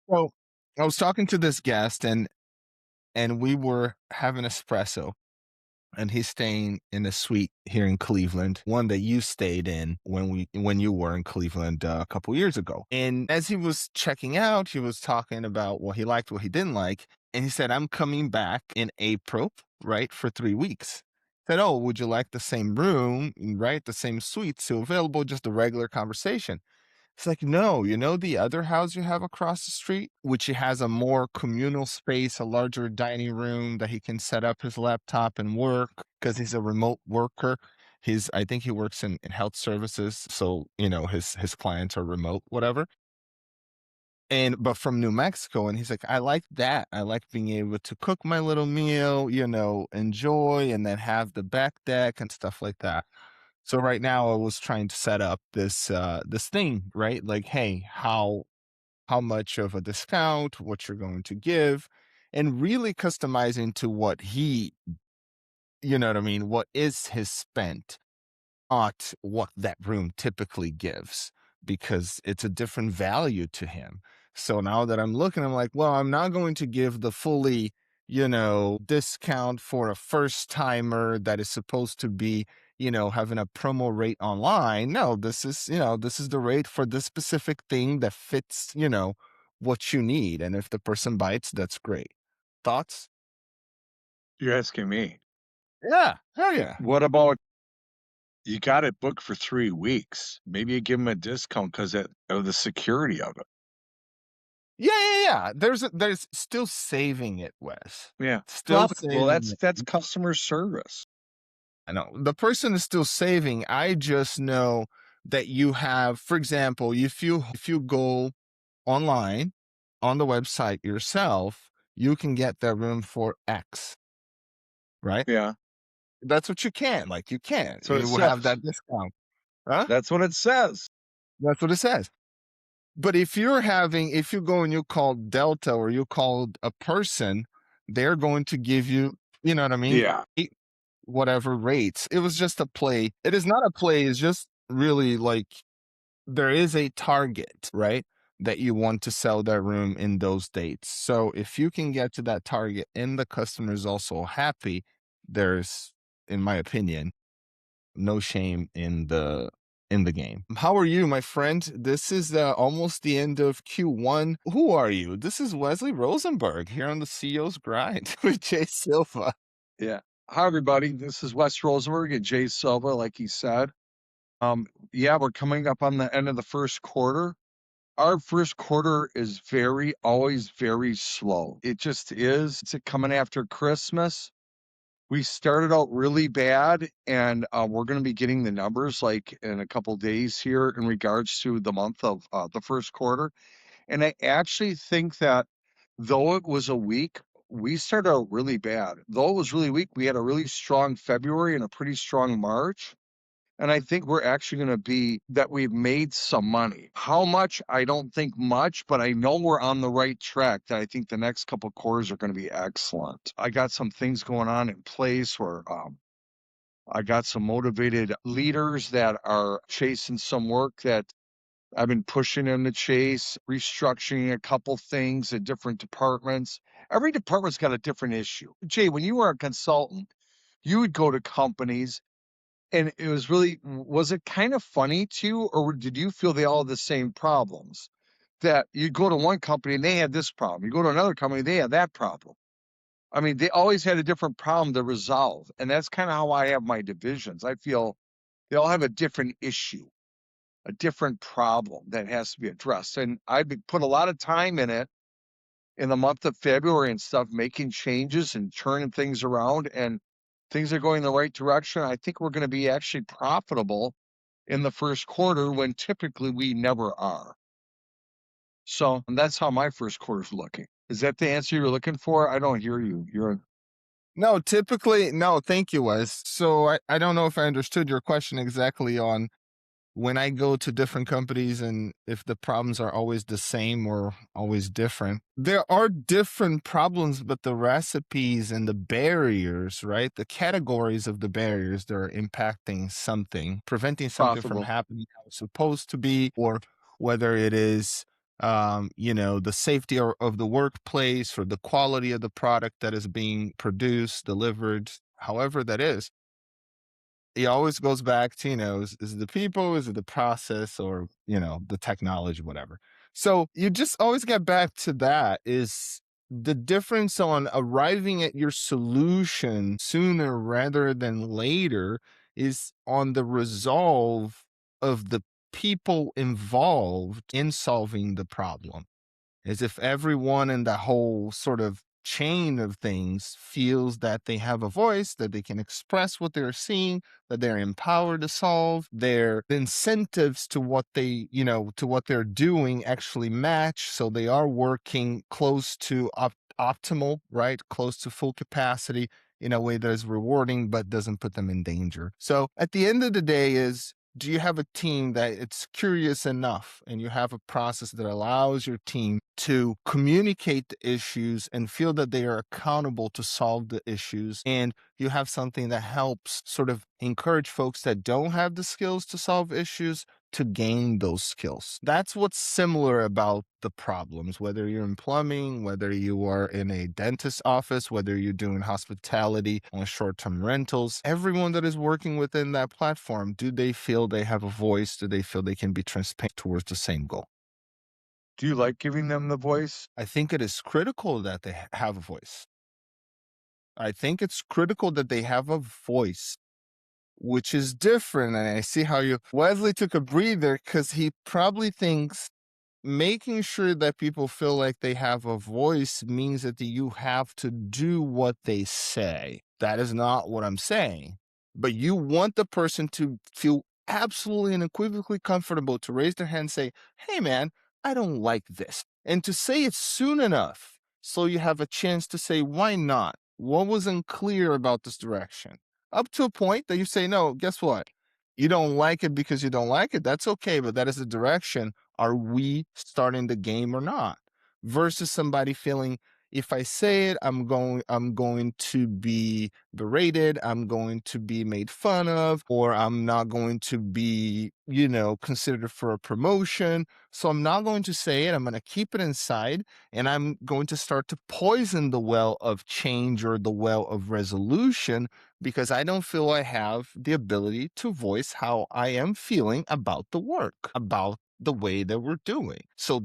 So I was talking to this guest and we were having espresso, and he's staying in a suite here in Cleveland, one that you stayed in when you were in Cleveland a couple years ago. And as he was checking out, he was talking about what he liked, what he didn't like, and he said, "I'm coming back in April, right, for 3 weeks." Said, "Oh, would you like the same room, right, the same suite still available, just a regular conversation?" It's like, no, the other house you have across the street, which has a more communal space, a larger dining room that he can set up his laptop and work because he's a remote worker. I think he works in health services. So, his clients are remote, whatever. But from New Mexico. And he's like, I like that. I like being able to cook my little meal, enjoy and then have the back deck and stuff like that. So right now I was trying to set up this thing, right? Like, hey, how much of a discount, what you're going to give, and really customizing to what you know what I mean, what is his spent, not what that room typically gives, because it's a different value to him. So now that I'm looking, I'm like, well, I'm not going to give the fully, discount for a first timer that is supposed to be, having a promo rate online. No, this is the rate for this specific thing that fits, what you need. And if the person bites, that's great. Thoughts? You're asking me. Yeah. Hell yeah. What about you got it booked for 3 weeks? Maybe you give them a discount because of the security of it. Yeah, yeah, yeah. There's still saving it, Wes. Yeah. Still Profitable, saving that's it. customer service. I know the person is still saving. I just know that you have, for example, if you go online on the website yourself, you can get that room for X, right? Yeah. That's what you can. Like you can. That's what it You will have says. that discount. Huh? That's what it says. That's what it says. But if you go and you call Delta or you called a person, they're going to give you, you know what I mean? Yeah. Whatever rates. It was just a play. It is not a play. It's just really like there is a target, right? That you want to sell that room in those dates. So if you can get to that target and the customer is also happy, there's, in my opinion, no shame in the game. How are you, my friend? This is almost the end of Q1. Who are you? This is Wesley Rosenberg here on the CEO's Grind with Jay Silva. Yeah. Hi, everybody. This is Wes Rosenberg and Jay Silva, like he said. Yeah, we're coming up on the end of the first quarter. Our first quarter is always very slow. It just is. It's coming after Christmas. We started out really bad, and we're going to be getting the numbers like in a couple days here in regards to the month of the first quarter. And I actually think that though it was a week, we started out really bad. Though it was really weak, we had a really strong February and a pretty strong March. And I think we're actually going to be that we've made some money. How much? I don't think much, but I know we're on the right track. That I think the next couple quarters are going to be excellent. I got some things going on in place where I got some motivated leaders that are chasing some work that I've been pushing them to chase, restructuring a couple things in different departments. Every department's got a different issue. Jay, when you were a consultant, you would go to companies and was it kind of funny to you, or did you feel they all had the same problems? That you go to one company and they had this problem. You go to another company, they had that problem. I mean, they always had a different problem to resolve. And that's kind of how I have my divisions. I feel they all have a different issue, a different problem that has to be addressed. And put a lot of time in it in the month of February and stuff, making changes and turning things around. And things are going the right direction. I think we're going to be actually profitable in the first quarter when typically we never are. So that's how my first quarter is looking. Is that the answer you're looking for? I don't hear you. No, typically, no, thank you, Wes. So I don't know if I understood your question exactly on when I go to different companies and if the problems are always the same or always different. There are different problems, but the recipes and the barriers, right? The categories of the barriers that are impacting something, preventing something from Profitable. happening how it's supposed to be, or whether it is the safety of the workplace or the quality of the product that is being produced, delivered, however that is, it always goes back to, is it the people, is it the process, or, the technology, whatever. So you just always get back to that is the difference on arriving at your solution sooner rather than later is on the resolve of the people involved in solving the problem, as if everyone in the whole sort of chain of things feels that they have a voice, that they can express what they're seeing, that they're empowered to solve, their incentives to what to what they're doing actually match. So they are working close to optimal, right? Close to full capacity in a way that is rewarding but doesn't put them in danger. So at the end of the day is, do you have a team that it's curious enough and you have a process that allows your team to communicate the issues and feel that they are accountable to solve the issues, and you have something that helps sort of encourage folks that don't have the skills to solve issues to gain those skills? That's what's similar about the problems, whether you're in plumbing, whether you are in a dentist office, whether you're doing hospitality on short-term rentals. Everyone that is working within that platform, do they feel they have a voice? Do they feel they can be transparent towards the same goal? Do you like giving them the voice? I think it is critical that they have a voice. I think it's critical that they have a voice, which is different. And I see how Wesley took a breather because he probably thinks making sure that people feel like they have a voice means that you have to do what they say. That is not what I'm saying. But you want the person to feel absolutely and unequivocally comfortable to raise their hand and say, hey, man, I don't like this. And to say it soon enough so you have a chance to say, why not? What was unclear about this direction? Up to a point that you say, no, guess what? You don't like it because you don't like it. That's okay, but that is the direction. Are we starting the game or not? Versus somebody feeling, if I say it, I'm going to be berated, I'm going to be made fun of, or I'm not going to be, considered for a promotion. So I'm not going to say it. I'm going to keep it inside, and I'm going to start to poison the well of change or the well of resolution because I don't feel I have the ability to voice how I am feeling about the work, about the way that we're doing. So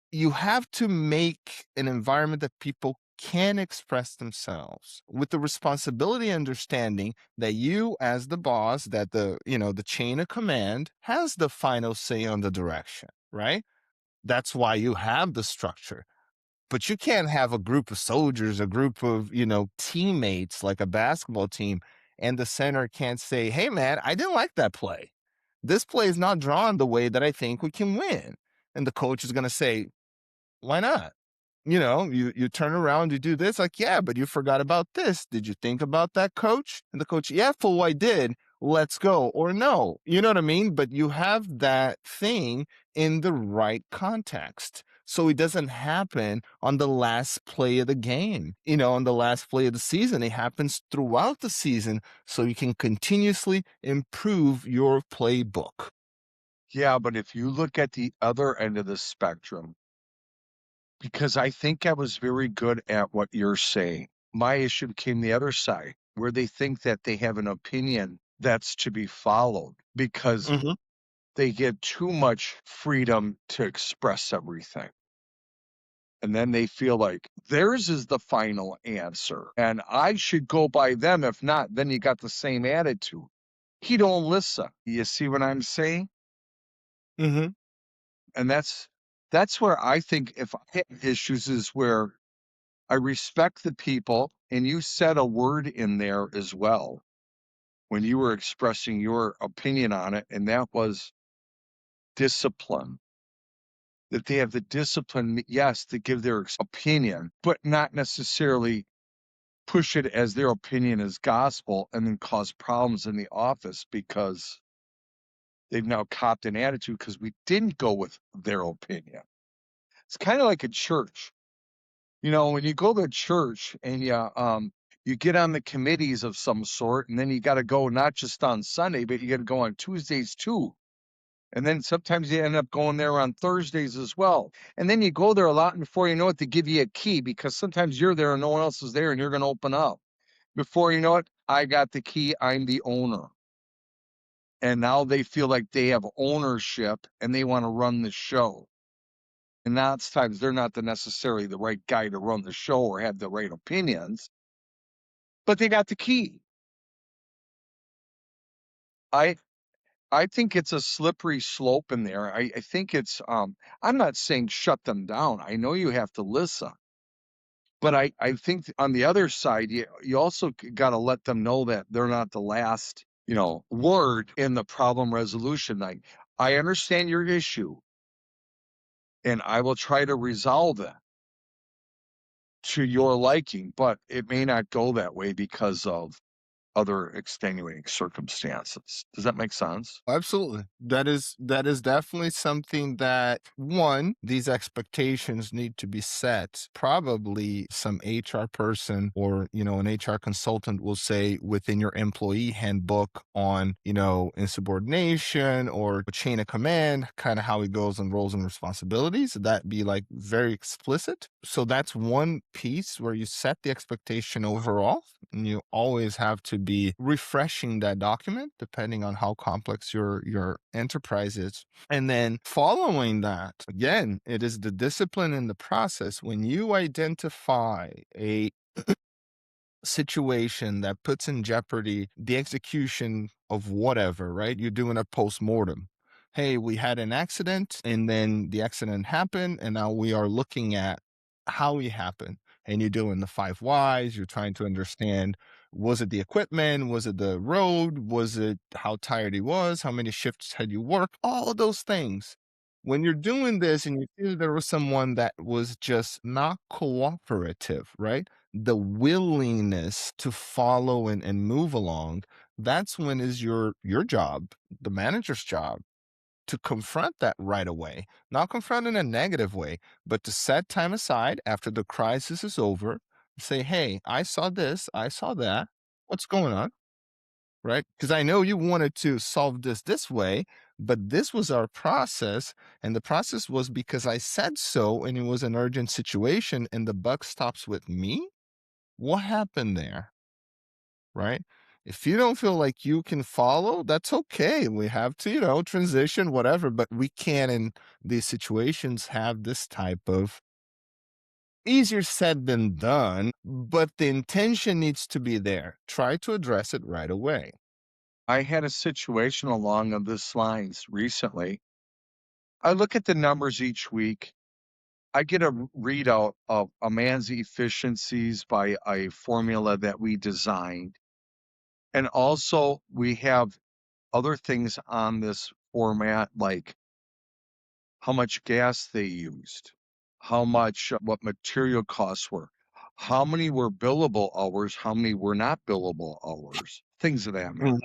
you have to make an environment that people can express themselves with the responsibility understanding that you as the boss, that the chain of command has the final say on the direction, right? That's why you have the structure. But you can't have a group of soldiers, a group of, teammates like a basketball team, and the center can't say, hey, man, I didn't like that play. This play is not drawn the way that I think we can win. And the coach is going to say, why not? You turn around, you do this, like, yeah, but you forgot about this. Did you think about that, coach? And the coach, yeah, fool, I did. Let's go. Or no. You know what I mean? But you have that thing in the right context. So it doesn't happen on the last play of the game, on the last play of the season. It happens throughout the season so you can continuously improve your playbook. Yeah, but if you look at the other end of the spectrum, because I think I was very good at what you're saying. My issue came the other side, where they think that they have an opinion that's to be followed because Mhm. they get too much freedom to express everything. And then they feel like theirs is the final answer and I should go by them. If not, then you got the same attitude. He don't listen. You see what I'm saying? Mhm. And that's where I think if I have issues is where I respect the people, and you said a word in there as well when you were expressing your opinion on it, and that was discipline. That they have the discipline, yes, to give their opinion, but not necessarily push it as their opinion is gospel and then cause problems in the office because they've now copped an attitude because we didn't go with their opinion. It's kind of like a church. When you go to church and you get on the committees of some sort, and then you got to go not just on Sunday, but you got to go on Tuesdays too. And then sometimes you end up going there on Thursdays as well. And then you go there a lot, and before you know it, they give you a key because sometimes you're there and no one else is there and you're going to open up. Before you know it, I got the key. I'm the owner. And now they feel like they have ownership and they want to run the show. And lots of times they're not necessarily the right guy to run the show or have the right opinions, but they got the key. I I think it's a slippery slope in there. I think it's I'm not saying shut them down. I know you have to listen. But I think on the other side, you also got to let them know that they're not the last, word in the problem resolution. Like, I understand your issue and I will try to resolve it to your liking, but it may not go that way because of other extenuating circumstances. Does that make sense? Absolutely. That is definitely something that, one, these expectations need to be set. Probably some HR person or, an HR consultant will say within your employee handbook on, insubordination or a chain of command, kind of how it goes on roles and responsibilities. That be like very explicit. So that's one piece where you set the expectation overall, and you always have to be refreshing that document depending on how complex your enterprise is. And then following that, again, it is the discipline in the process. When you identify a situation that puts in jeopardy the execution of whatever, right? You're doing a post-mortem. Hey, we had an accident and then the accident happened, and now we are looking at how it happened. And you're doing the five whys. You're trying to understand, was it the equipment? Was it the road? Was it how tired he was? How many shifts had you worked? All of those things. When you're doing this and you see that there was someone that was just not cooperative, right? The willingness to follow and move along, that's when is your job, the manager's job, to confront that right away. Not confront in a negative way, but to set time aside after the crisis is over and say, hey, I saw this, I saw that. What's going on? Right? Because I know you wanted to solve this way, but this was our process. And the process was because I said so, and it was an urgent situation, and the buck stops with me. What happened there? Right? If you don't feel like you can follow, that's okay. We have to, transition, whatever, but we can in these situations have this type of easier said than done, but the intention needs to be there. Try to address it right away. I had a situation along of this lines recently. I look at the numbers each week. I get a readout of a man's efficiencies by a formula that we designed. And also, we have other things on this format, like how much gas they used, how much, what material costs were, how many were billable hours, how many were not billable hours, things of that matter.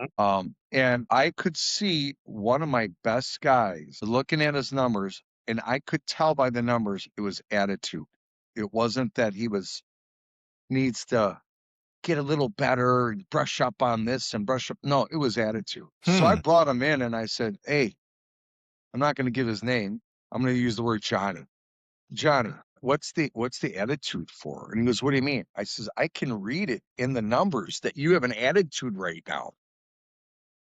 And I could see one of my best guys looking at his numbers, and I could tell by the numbers it was attitude. It wasn't that he needs to get a little better and brush up on this and brush up. No, it was attitude. So I Hmm. brought him in and I said, hey, I'm not going to give his name. I'm going to use the word Johnny. Johnny, what's the attitude for? And he goes, what do you mean? I says, I can read it in the numbers that you have an attitude right now.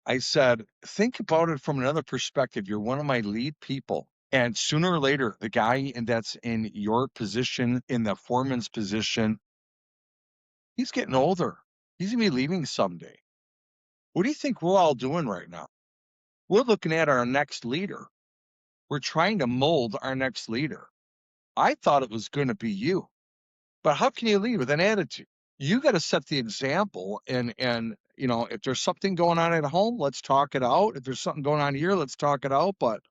I said, think about it from another perspective. You're one of my lead people. And sooner or later, the guy that's in your position, in the foreman's position, he's getting older. He's going to be leaving someday. What do you think we're all doing right now? We're looking at our next leader. We're trying to mold our next leader. I thought it was going to be you, but how can you lead with an attitude? You got to set the example, and if there's something going on at home, let's talk it out. If there's something going on here, let's talk it out. But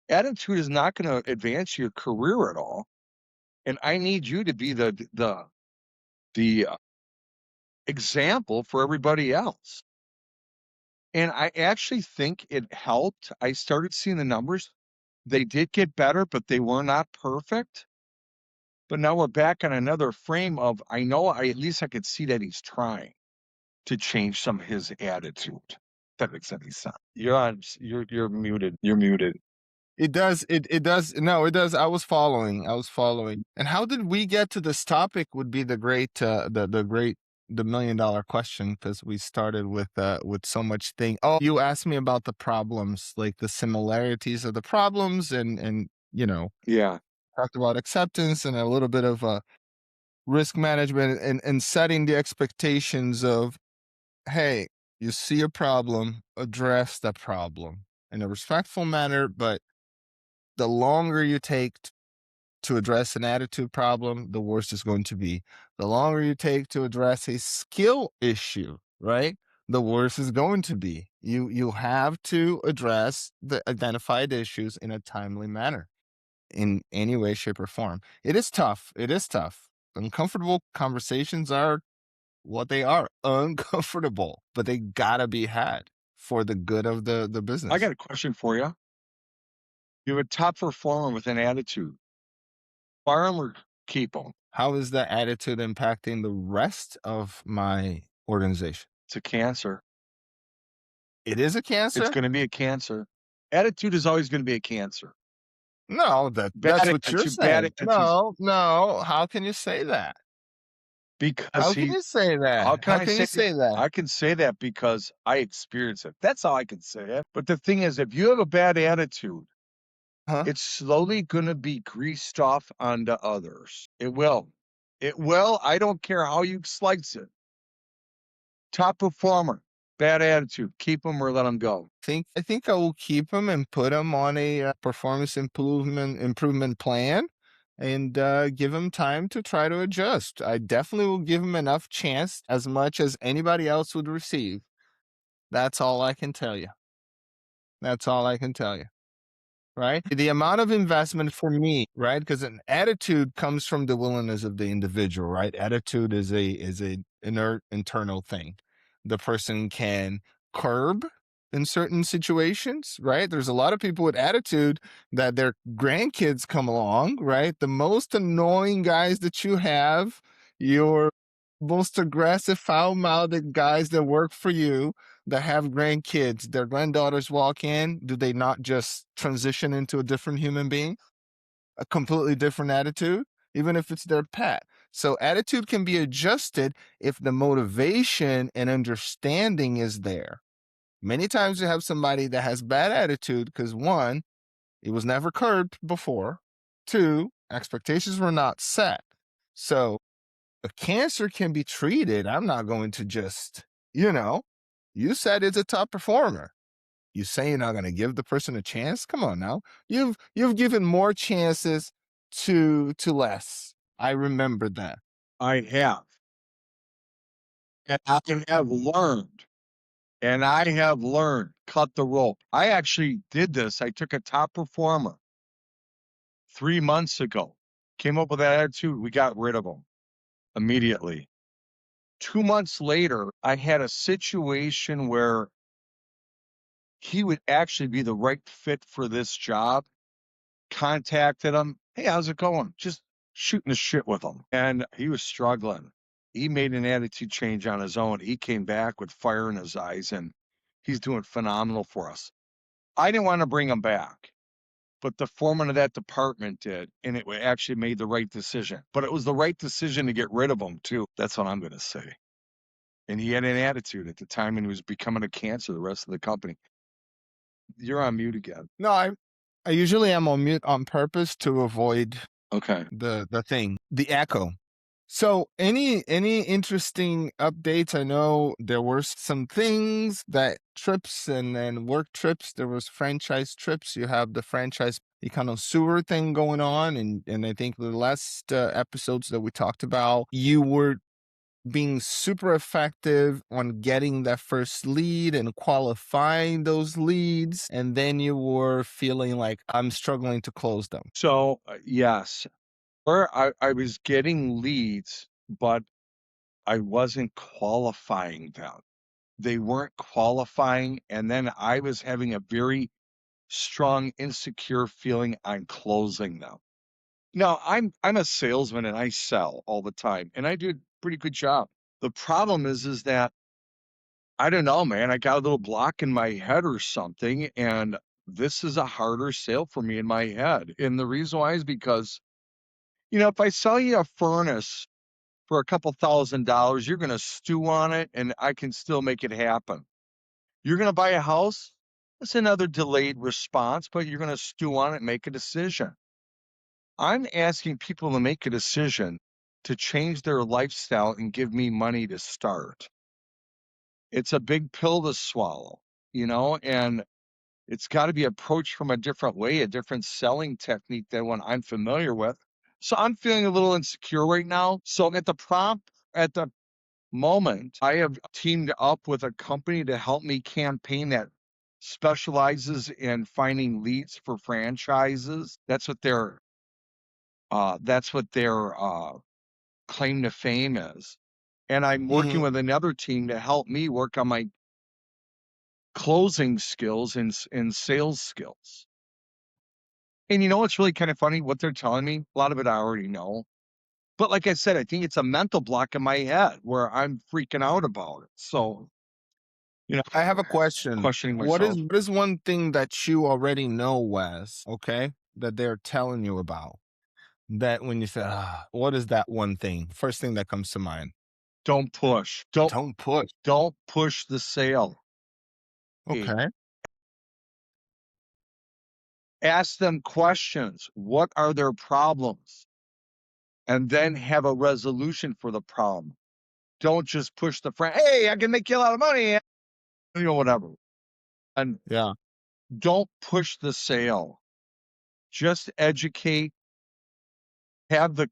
attitude is not going to advance your career at all. And I need you to be the example for everybody else. And I actually think it helped. I started seeing the numbers. They did get better, but they were not perfect. But now we're back on another frame of, at least I could see that he's trying to change some of his attitude. that makes any sense. You're muted. You're muted. It does. No, it does. I was following. I was following. And how did we get to this topic would be the $1 million question, because we started with so much thing. Oh, you asked me about the problems, like the similarities of the problems, and Yeah. talked about acceptance and a little bit of risk management, and setting the expectations of, hey, you see a problem, address the problem in a respectful manner, but the longer you take to address an attitude problem, the worse it's going to be. The longer you take to address a skill issue, right? The worse it's going to be. You have to address the identified issues in a timely manner in any way, shape, or form. It is tough. It is tough. Uncomfortable conversations are what they are, uncomfortable, but they gotta be had for the good of the I business. got a question for you. You're a top performer with an attitude. Fire them or keep them. How is that attitude impacting the rest of my organization? It's a cancer. It is a It's cancer? going to be a cancer. Attitude is always going to be a cancer. No, that's what you're Bad saying. attitudes. No, no. How can you say that? Because How can he, you say how that? can How I can you say it? say that? I can say that because I experience it. That's how I can say it. But the thing is, if you have a bad attitude, Huh? it's slowly going to be greased off onto others. It will. It will. I don't care how you slice it. Top performer, bad attitude. Keep them or let them go. I think I will keep him and put him on a performance improvement plan, and give him time to try to adjust. I definitely will give him enough chance, as much as anybody else would receive. That's all I can tell you. That's all I can tell you. Right? The amount of investment for me, right? Because an attitude comes from the willingness of the individual, right? Attitude is a inert internal thing. The person can curb in certain situations, right? There's a lot of people with attitude that their grandkids come along, right? The most annoying guys that you have, your most aggressive, foul-mouthed guys that work for you, that have grandkids, their granddaughters walk in, do they not just transition into a different human being? A completely different attitude, even if it's their pet. So attitude can be adjusted if the motivation and understanding is there. Many times you have somebody that has bad attitude because, one, it was never curbed before. Two, expectations were not set. So a cancer can be treated. I'm not going to just, you said it's a top performer. You say you're not going to give the person a chance? Come on now. You've given more chances to less. I remember that. I have. And I have learned. And I have learned, cut the rope. I actually did this. I took a top performer 3 months ago, came up with that attitude. We got rid of him immediately. 2 months later, I had a situation where he would actually be the right fit for this job. Contacted him. Hey, how's it going? Just shooting the shit with him. And he was struggling. He made an attitude change on his own. He came back with fire in his eyes, and he's doing phenomenal for us. I didn't want to bring him back, but the foreman of that department did, and it actually made the right decision. But it was the right decision to get rid of him, too. That's what I'm going to say. And he had an attitude at the time, and he was becoming a cancer to the rest of the company. You're on mute again. No, I usually am on mute on purpose to avoid Okay. the echo. So any interesting updates? I know there were some things, that trips and work trips. There was franchise trips. You have the franchise kind of sewer thing going on, and I think the last episodes that we talked about, you were being super effective on getting that first lead and qualifying those leads, and then you were feeling like, I'm struggling to close them. So, yes, or I was getting leads, but I wasn't qualifying them. They weren't qualifying, and then I was having a very strong, insecure feeling on closing them. Now, I'm a salesman and I sell all the time, and I do a pretty good job. The problem is that I don't know, man. I got a little block in my head or something, and this is a harder sale for me in my head. And the reason why is because, if I sell you a furnace for a couple $1,000s, you're going to stew on it and I can still make it happen. You're going to buy a house. It's another delayed response, but you're going to stew on it and make a decision. I'm asking people to make a decision to change their lifestyle and give me money to start. It's a big pill to swallow, and it's got to be approached from a different way, a different selling technique than what I'm familiar with. So I'm feeling a little insecure right now. So at the moment, I have teamed up with a company to help me campaign that specializes in finding leads for franchises. That's what their claim to fame is. And I'm working Mhm. with another team to help me work on my closing skills and sales skills. And what's really kind of funny? What they're telling me, a lot of it I already know. But like I said, I think it's a mental block in my head where I'm freaking out about it. So, I have a question. questioning What is myself. what is one thing that you already know, Wes, okay, that they're telling you about? That when you say, what is that one thing? First thing that comes to mind. Don't push. Don't Don't push. don't push the sale. Hey, Okay. ask them questions. What are their problems? And then have a resolution for the problem. Don't just push the friend. Hey, I can make you a lot of money. Whatever. And Yeah. don't push the sale. Just educate, have the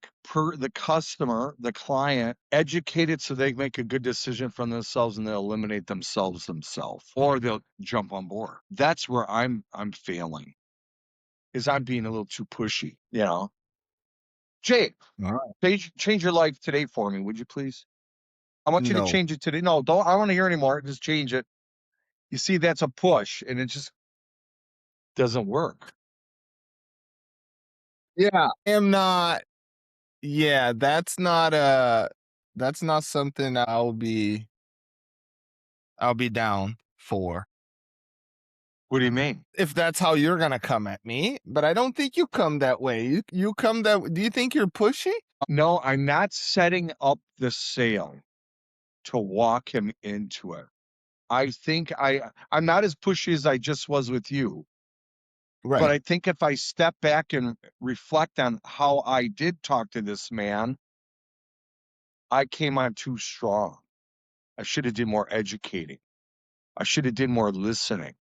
customer, the client educated so they make a good decision for themselves and they'll eliminate themselves or they'll jump on board. That's where I'm failing. Is I'm being a little too pushy. Jay, All right. change your life today for me, would you please? I want you to No. change it today. No, don't I don't want to hear anymore. Just change it. You see, that's a push and it just doesn't work. Yeah. I am not. Yeah, that's not something I'll be down for. What do you mean? If that's how you're gonna come at me, but I don't think you come that way. You come that do you think you're pushy? No, I'm not setting up the sale to walk him into it. I think I'm not as pushy as I just was with you, but Right. I think if I step back and reflect on how I did talk to this man, I came on too strong. I should have did more educating. I should have did more listening,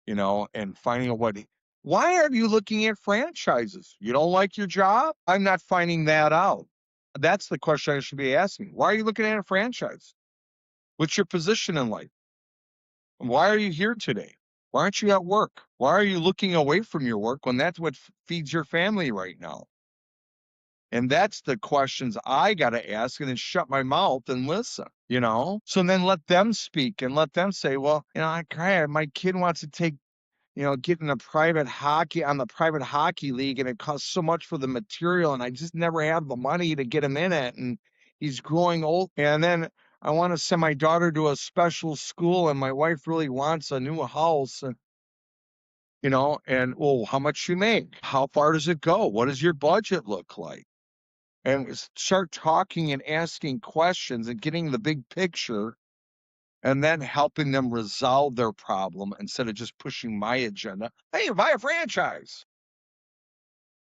and finding out why are you looking at franchises? You don't like your job? I'm not finding that out. That's the question I should be asking. Why are you looking at a franchise? What's your position in life? Why are you here today? Why aren't you at work? Why are you looking away from your work when that's what feeds your family right now? And that's the questions I got to ask and then shut my mouth and listen. So then let them speak and let them say, well, my kid wants to get in a private hockey on the private hockey league and it costs so much for the material and I just never have the money to get him in it. And he's growing old. And then I want to send my daughter to a special school and my wife really wants a new house. And well, how much you make? How far does it go? What does your budget look like? And start talking and asking questions and getting the big picture and then helping them resolve their problem instead of just pushing my agenda. Hey, buy a franchise.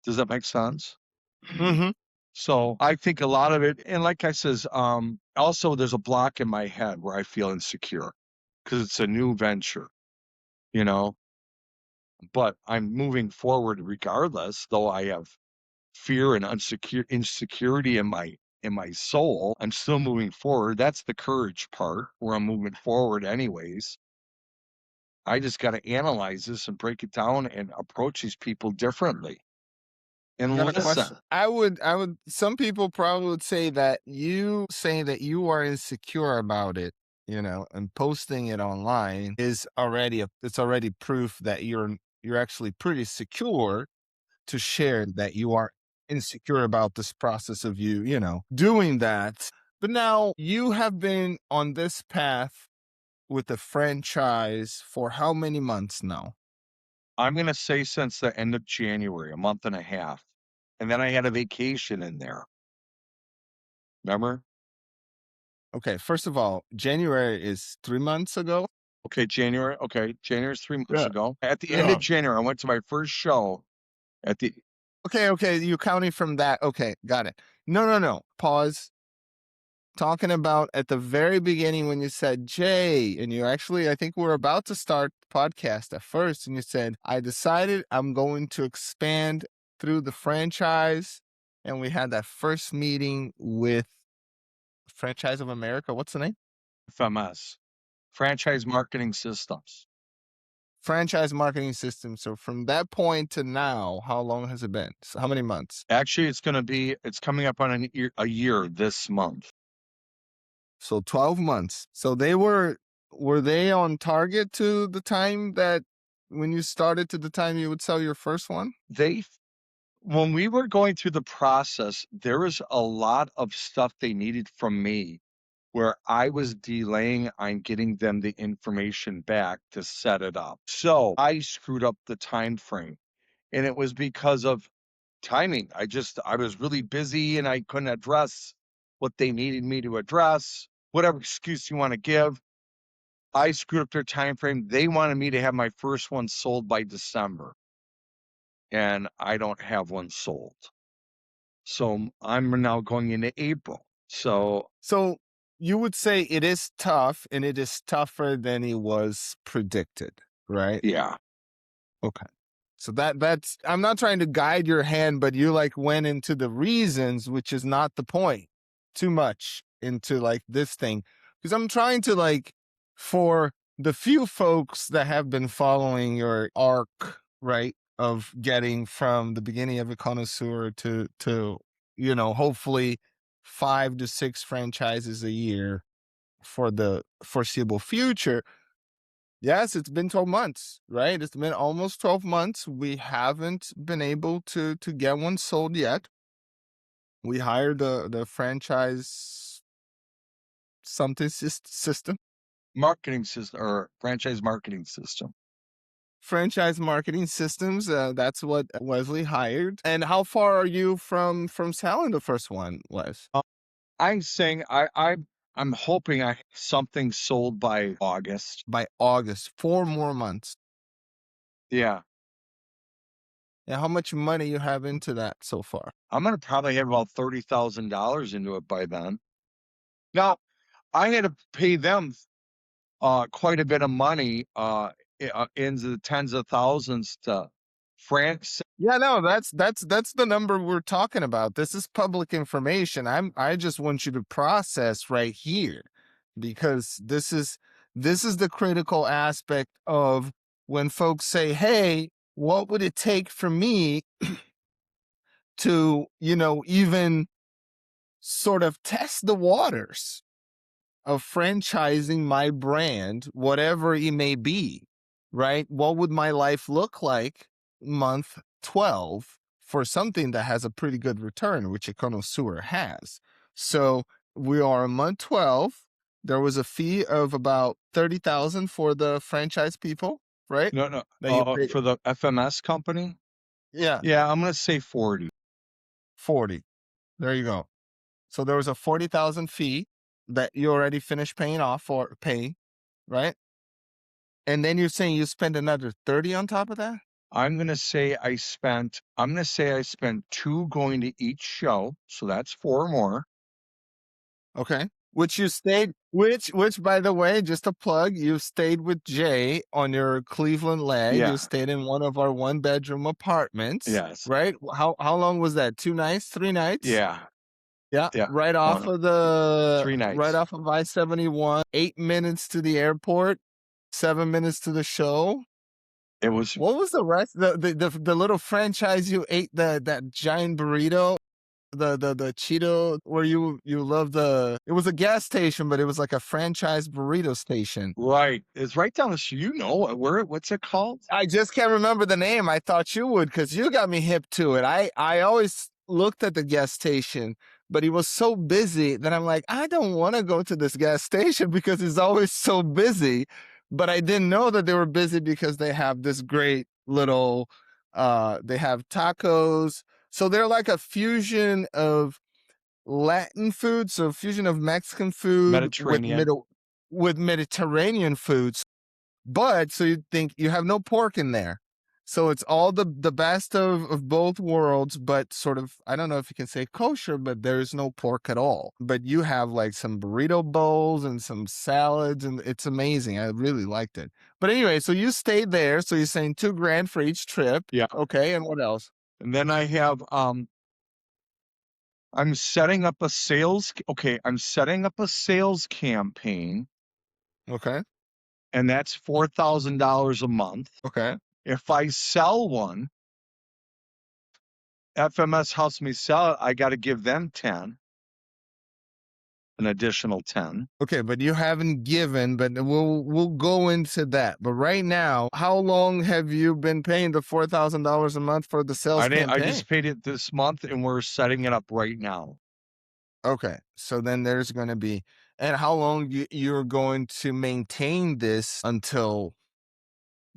Does that make sense? Mhm. So I think a lot of it, and like I says, also there's a block in my head where I feel insecure because it's a new venture, you know, but I'm moving forward regardless, though I have fear and insecurity in my soul. I'm still moving forward. That's the courage part where I'm moving forward anyways. I just got to analyze this and break it down and approach these people differently I and got a listen. question. I would some people probably would say that you saying that you are insecure about it, and posting it online is already it's already proof that you're actually pretty secure to share that you are insecure about this process of you, doing that. But now you have been on this path with the franchise for how many months now? I'm gonna say since the end of January, a month and a half, and then I had a vacation in there. Remember? Okay, first of all, January is 3 months ago? Okay, January. Okay, January's 3 months Yeah. ago. At the end Yeah. of January, I went to my first show at the Okay, you're counting from that. Okay, got it. No, no, no. Pause. Talking about at the very beginning when you said Jay, and you actually, I think we were about to start the podcast at first, and you said, I decided I'm going to expand through the franchise. And we had that first meeting with Franchise of America. What's the name? FMS, Franchise Marketing Systems. Franchise Marketing System. So from that point to now, how long has it been? So how many months? Actually, it's coming up on a year this month. So 12 months. So were they on target to the time that when you started to the time you would sell your first one? They When we were going through the process, there was a lot of stuff they needed from me where I was delaying on getting them the information back to set it up. So I screwed up the time frame, and it was because of timing. I was really busy and I couldn't address what they needed me to address. Whatever excuse you want to give, I screwed up their time frame. They wanted me to have my first one sold by December, and I don't have one sold. So I'm now going into April. So So you would say it is tough and it is tougher than it was predicted, right? yeah, Okay. So that's I'm not trying to guide your hand, but you like went into the reasons, which is not the point, too much into like this thing. Because I'm trying to like for the few folks that have been following your arc, right, of getting from the beginning of a connoisseur to hopefully 5 to 6 franchises a year for the foreseeable future. Yes, it's been 12 months, right? It's been almost 12 months. We haven't been able to get one sold yet. We hired the franchise something system, marketing system or franchise marketing system. franchise marketing systems. That's what Wesley hired. And how far are you from selling the first one, Wes? Uh, I'm saying I'm hoping I have something sold by August. By August, 4 more months. Yeah, And how much money you have into that so far? I'm gonna probably have about $30,000 into it by then. Now, I had to pay them quite a bit of money into the tens of thousands to France. Yeah, no, that's the number we're talking about. This is public information. I just want you to process right here because this is the critical aspect of when folks say, "Hey, what would it take for me to, even sort of test the waters of franchising my brand, whatever it may be, right? What would my life look like month 12 for something that has a pretty good return, which a connoisseur has? So we are in month 12. There was a fee of about 30,000 for the franchise people, right? No, no, That you paid. for the FMS company. Yeah, Yeah, I'm gonna say 40. 40. There you go. So there was a 40,000 fee that you already finished paying off or paying, right? And then you're saying you spend another 30 on top of that? I'm gonna say I spent 2 going to each show, so that's 4 more. Okay. Which by the way, just a plug, you stayed with Jay on your Cleveland leg. You Yeah, stayed in one of our one-bedroom apartments, yes. right? How long was that? 2 nights, 3 nights? Yeah, Yeah, yeah. right off One of the 3 right nights. off of I-71, 8 minutes to the airport, 7 minutes to the show. It was What was the rest? The little franchise you ate, that giant burrito, the Cheeto where you love the. It was a gas station, but it was like a franchise burrito station. right. It's right down the street. You know it. What's it called? I just can't remember the name. I thought you would because you got me hip to it. I always looked at the gas station but he was so busy that I'm like, I don't want to go to this gas station because it's always so busy. But I didn't know that they were busy because they have this great little, they have tacos. So they're like a fusion of Latin food, so fusion of Mexican food with Mediterranean. Mediterranean foods. But so you think you have no pork in there. So it's all the best of both worlds, but sort of, I don't know if you can say kosher, but there's no pork at all. But you have like some burrito bowls and some salads, and it's amazing. I really liked it. But anyway, so you stayed there. So you're saying $2,000 for each trip. Yeah. Okay, and what else? And then I have I'm setting up a sales campaign, Okay. and that's $4,000 a month. Okay. If I sell one, FMS helps me sell it. I got to give them 10, an additional 10. Okay, but you haven't given, but we'll go into that. But right now, how long have you been paying the $4,000 a month for the sales I campaign? just paid it this month, and we're setting it up right now. Okay, so then there's going to be, and how long you're going to maintain this until?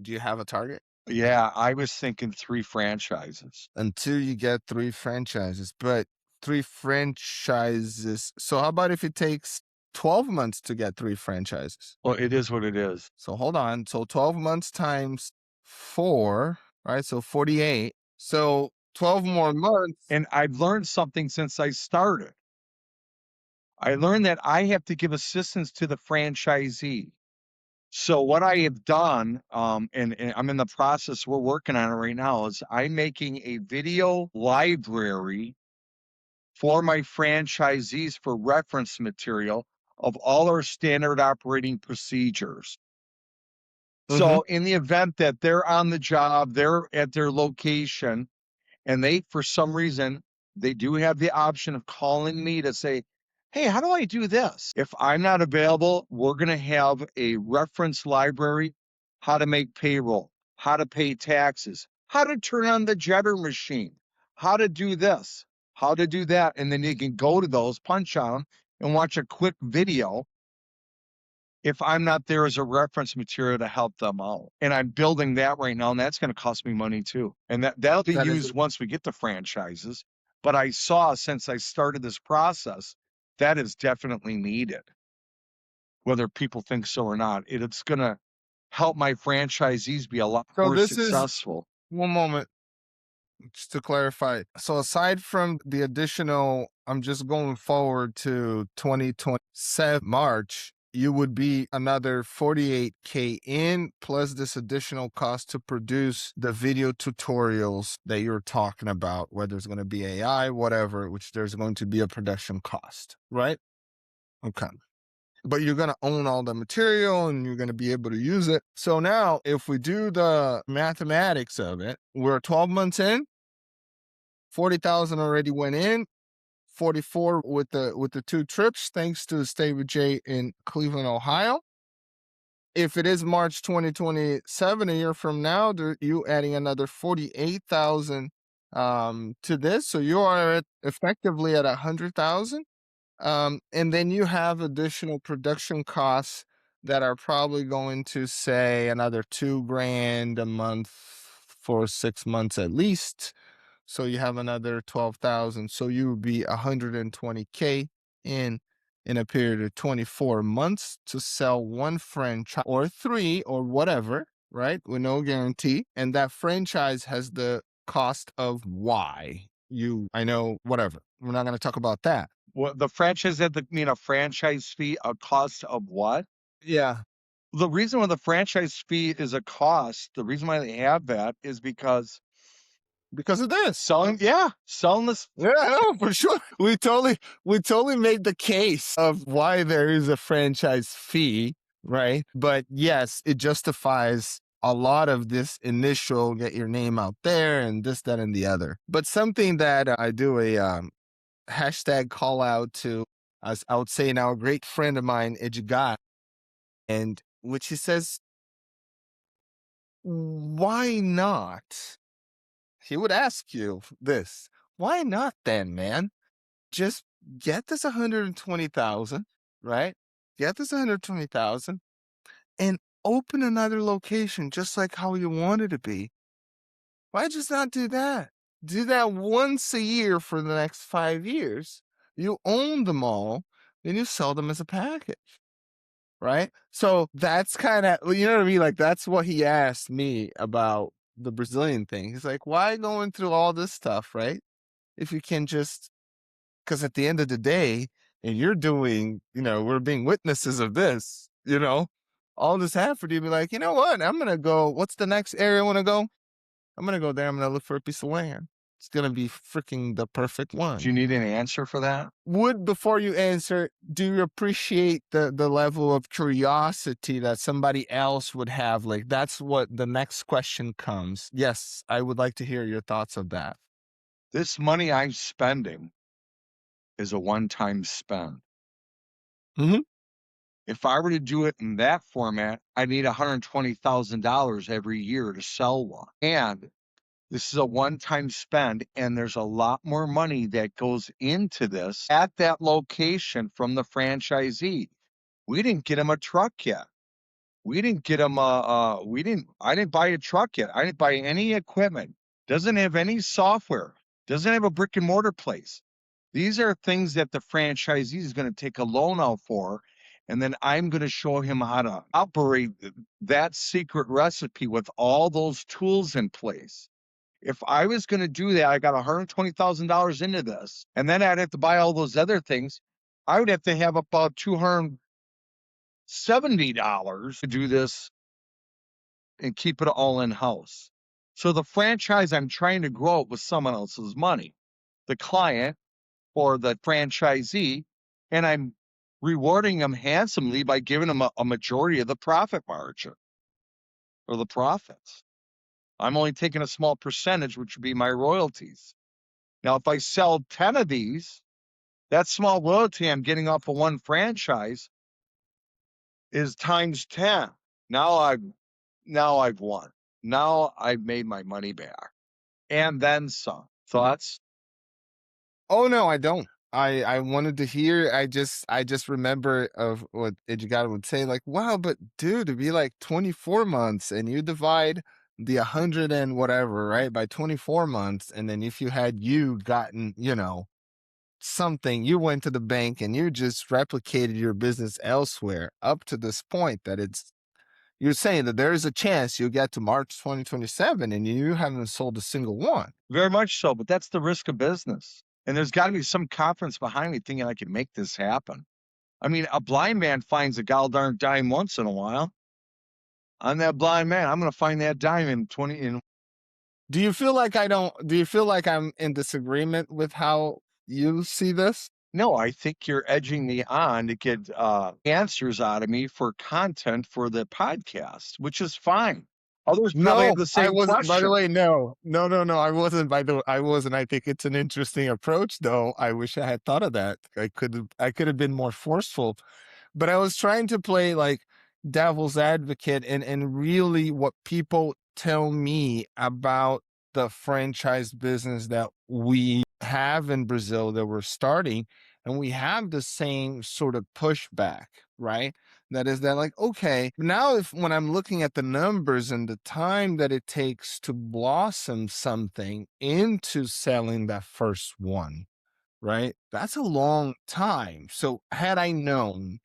Do you have a target? Yeah, I was thinking 3 franchises. Until you get 3 franchises, but 3 franchises. So how about if it takes 12 months to get 3 franchises? Well, it is what it is. So hold on. So 12 months times 4, right? So 48. So 12 more months. And I've learned something since I started. I learned that I have to give assistance to the franchisee. So what I have done, and I'm in the process, we're working on it right now, is I'm making a video library for my franchisees for reference material of all our standard operating procedures. Mm-hmm. So in the event that they're on the job, they're at their location, and they, for some reason, they do have the option of calling me to say, hey, how do I do this? If I'm not available, we're going to have a reference library, how to make payroll, how to pay taxes, how to turn on the jetter machine, how to do this, how to do that. And then you can go to those, punch on them, and watch a quick video if I'm not there as a reference material to help them out. And I'm building that right now, and that's going to cost me money too. And that'll be That is used once we get the franchises. But I saw, since I started this process, that is definitely needed. Whether people think so or not, it's going to help my franchisees be a lot so. more This is successful. one moment. Just to clarify, so aside from the additional, I'm just going forward to 2027 March, you would be another 48K in plus this additional cost to produce the video tutorials that you're talking about, whether it's going to be AI, whatever, which there's going to be a production cost, right? Okay. But you're going to own all the material and you're going to be able to use it. So now if we do the mathematics of it, we're 12 months in, 40,000 already went in, 44 with the 2 trips, thanks to Stay with Jay in Cleveland, Ohio. If it is March 2027, a year from now, you adding another 48,000 to this, so you are effectively at 100,000. And then you have additional production costs that are probably going to say another $2,000 a month for 6 months at least. So you have another 12,000. So you would be 120K in a period of 24 months to sell 1 franchise or 3 or whatever, right? With no guarantee. And that franchise has the cost of Y. I know, whatever. We're not going to talk about that. Well, the franchise had to mean a franchise fee, a cost of what? Yeah. The reason why the franchise fee is a cost, the reason why they have that is because Because of this. selling this. Yeah, no, for sure. We totally made the case of why there is a franchise fee, right? But yes, it justifies a lot of this initial get your name out there and this, that, and the other. But something that I do a hashtag call out to, as I would say now, a great friend of mine, Ejigat, and which he says, why not? He would ask you this, why not then, man? Just get this 120,000, right? Get this 120,000 and open another location just like how you want it to be. Why just not do that? Do that once a year for the next 5 years. You own them all, then you sell them as a package, right? So that's kinda, you know what I mean? Like, that's what he asked me about the Brazilian thing. He's like, "Why going through all this stuff, right? If you can just," because at the end of the day, and you're doing, we're being witnesses of this, all this happened, you'd be like, "You know what? I'm gonna go, what's the next area I wanna go? I'm gonna go there. I'm gonna look for a piece of land. It's gonna be freaking the perfect Do you one." need an answer for that? Before you answer, do you appreciate the level of curiosity that somebody else would have? Like, that's what the next question comes. Yes, I would like to hear your thoughts of that. This money I'm spending is a one-time spend. Mhm. If I were to do it in that format, I need $120,000 every year to sell one. And this is a one-time spend, and there's a lot more money that goes into this at that location from the franchisee. We didn't get him a truck yet. We didn't get him I didn't buy a truck yet. I didn't buy any equipment. Doesn't have any software. Doesn't have a brick and mortar place. These are things that the franchisee is going to take a loan out for, and then I'm going to show him how to operate that secret recipe with all those tools in place. If I was going to do that, I got $120,000 into this, and then I'd have to buy all those other things. I would have to have about $270 to do this and keep it all in house. So the franchise, I'm trying to grow it with someone else's money, the client or the franchisee, and I'm rewarding them handsomely by giving them a majority of the profit margin or the profits. I'm only taking a small percentage, which would be my royalties. Now, if I sell 10 of these, that small royalty I'm getting off of one franchise is times 10. Now I've won. Now I've made my money back. And then some. Thoughts? Oh no, I don't. I wanted to hear. I just remember of what Eduardo would say, like, wow, but dude, it'd be like 24 months and you divide the 100 and whatever, right, by 24 months. And then if you gotten, something, you went to the bank and you just replicated your business elsewhere up to this point that you're saying that there is a chance you'll get to March 2027 and you haven't sold a single one. Very much so, but that's the risk of business. And there's got to be some confidence behind me thinking I can make this happen. I mean, a blind man finds a gall darn dime once in a while. I'm that blind man. I'm going to find that dime in 20 in Do you feel like I'm in disagreement with how you see this? No, I think you're edging me on to get answers out of me for content for the podcast, which is fine. Others probably have No, the I same wasn't. By the question. way, no, no, no, no. I wasn't. I wasn't. I think it's an interesting approach, though. I wish I had thought of that. I could have been more forceful, but I was trying to play like devil's advocate, and really what people tell me about the franchise business that we have in Brazil that we're starting, and we have the same sort of pushback, right? That is that, like, okay, now if when I'm looking at the numbers and the time that it takes to blossom something into selling that first one, right? That's a long time. So had I known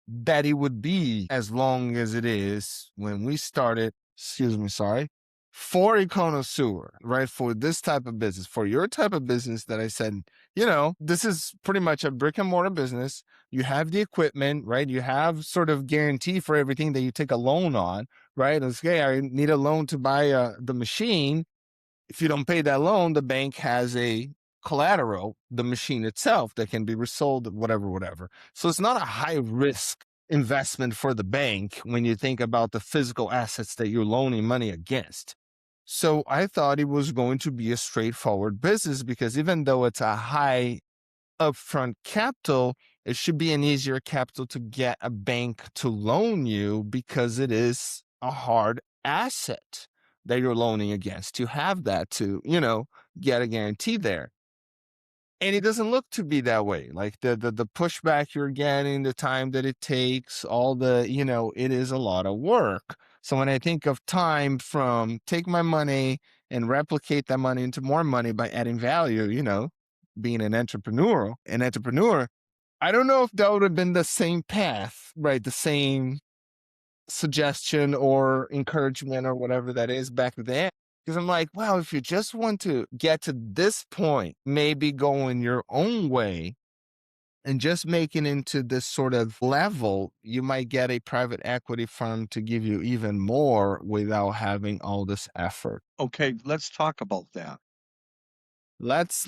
that it would be as long as it is when we started, excuse me, sorry, for a connoisseur, right? For this type of business, for your type of business that I said, this is pretty much a brick and mortar business. You have the equipment, right? You have sort of guarantee for everything that you take a loan on, right? It's, okay, I need a loan to buy the machine. If you don't pay that loan, the bank has a collateral, the machine itself that can be resold, whatever, whatever. So it's not a high risk investment for the bank when you think about the physical assets that you're loaning money against. So I thought it was going to be a straightforward business because even though it's a high upfront capital, it should be an easier capital to get a bank to loan you because it is a hard asset that you're loaning against. You have that to, get a guarantee there. And it doesn't look to be that way. Like the pushback you're getting, the time that it takes, all the, it is a lot of work. So when I think of time from take my money and replicate that money into more money by adding value, being an entrepreneur, I don't know if that would have been the same path, right? The same suggestion or encouragement or whatever that is back then. Because I'm like, wow, if you just want to get to this point, maybe going your own way and just making into this sort of level, you might get a private equity firm to give you even more without having all this effort. Okay, let's talk about that. Let's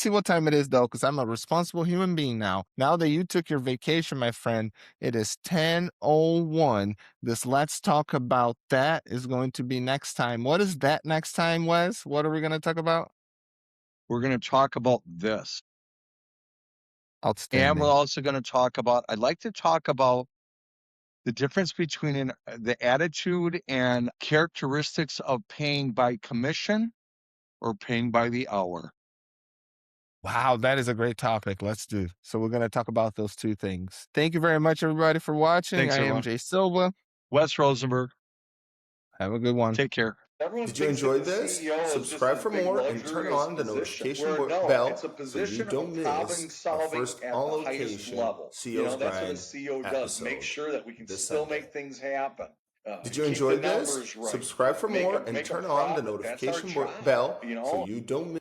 see what time it is though, because I'm a responsible human being now. Now that you took your vacation, my friend, it is 10:01. This let's talk about that is going to be next time. What is that next time, Wes? What are we going to talk about? We're going to talk about this. And we're Outstanding. also going to talk about, I'd like to talk about the difference between the attitude and characteristics of paying by commission or paying by the hour. Wow, that is a great topic. Let's do. So we're going to talk about those two things. Thank you very much, everybody, for watching. Thanks, I am everyone. Jay Silva. Wes Rosenberg, Have a good one. take care. Everyone Did you thinks enjoy that the this? CEO is just Subscribe this for big more and turn luxurious on the position. notification Where no, bell it's a so you position don't of problem miss our solving first at on the highest location level. CEO's That's what a Grind CEO does. Make episode sure that we can this still Sunday. make things happen. Did you Keep enjoy the this? numbers right. Subscribe for Make more a and make a turn on the profit. That's our notification job. bell You so know. you don't miss